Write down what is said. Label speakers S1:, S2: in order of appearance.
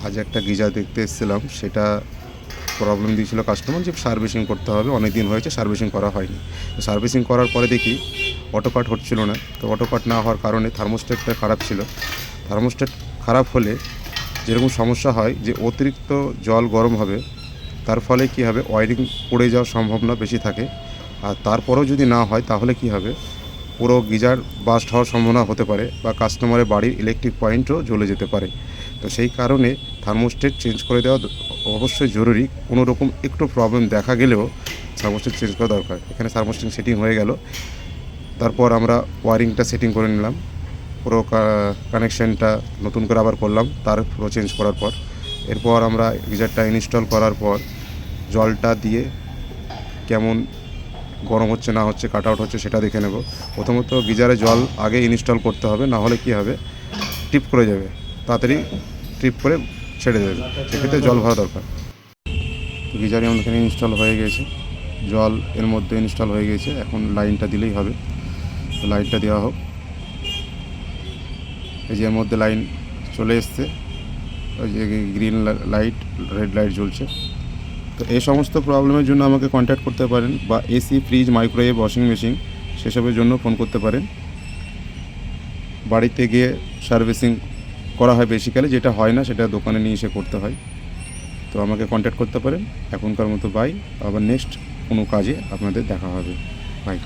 S1: আজ একটা গিজার দেখতে এসেছিলাম, সেটা প্রবলেম দিয়েছিল কাস্টমার যে সার্ভিসিং করতে হবে, অনেক দিন হয়েছে সার্ভিসিং করা হয়নি। তো সার্ভিসিং করার পরে দেখি অটো কাট হচ্ছিল না। তো অটো কাট না হওয়ার কারণে থার্মোস্ট্যাটটা খারাপ ছিল। থার্মোস্ট্যাট খারাপ হলে যেরকম সমস্যা হয় যে অতিরিক্ত জল গরম হবে, তার ফলে কী হবে, ওয়্যারিং পড়ে যাওয়ার সম্ভাবনা বেশি থাকে। আর তারপরেও যদি না হয় তাহলে কী হবে, পুরো গিজার বাস্ট হওয়ার সম্ভাবনা হতে পারে বা কাস্টমারের বাড়ির ইলেকট্রিক পয়েন্টও জ্বলে যেতে পারে। তো সেই কারণে থার্মোস্ট্যাট চেঞ্জ করে দেওয়া অবশ্যই জরুরি। কোনো রকম একটু প্রবলেম দেখা গেলেও থার্মোস্ট্যাট চেঞ্জ করা দরকার। এখানে থার্মোস্ট্যাট সেটিং হয়ে গেল, তারপর আমরা ওয়্যারিংটা সেটিং করে নিলাম, পুরো কানেকশানটা নতুন করে আবার করলাম তার পুরো চেঞ্জ করার পর। এরপর আমরা গিজারটা ইনস্টল করার পর জলটা দিয়ে কেমন গরম হচ্ছে না হচ্ছে, কাট আউট হচ্ছে সেটা দেখে নেব। প্রথমত গিজারে জল আগে ইনস্টল করতে হবে, না হলে কী হবে, ট্রিপ করে যাবে, তাড়াতাড়ি ট্রিপ করে ছেড়ে দেবে, সেক্ষেত্রে জল ভরা দরকার। গিজারে আমাদের এখানে ইনস্টল হয়ে গেছে, জল এর মধ্যে ইনস্টল হয়ে গেছে। এখন লাইনটা দিলেই হবে। তো লাইনটা দেওয়া হোক। এই যে এর মধ্যে লাইন চলে এসছে, ওই যে গ্রিন লাইট, রেড লাইট জ্বলছে। তো এই সমস্ত প্রবলেমের জন্য আমাকে কন্ট্যাক্ট করতে পারেন, বা AC, fridge, microwave, washing machine সেসবের জন্য ফোন করতে পারেন। বাড়িতে গিয়ে সার্ভিসিং করা হয় বেসিক্যালি, যেটা হয় না সেটা দোকানে নিয়ে এসে করতে হয়। তো আমাকে কন্ট্যাক্ট করতে পারেন। এখনকার মতো বাই, আবার নেক্সট কোনো কাজে আপনাদের দেখা হবে। বাই।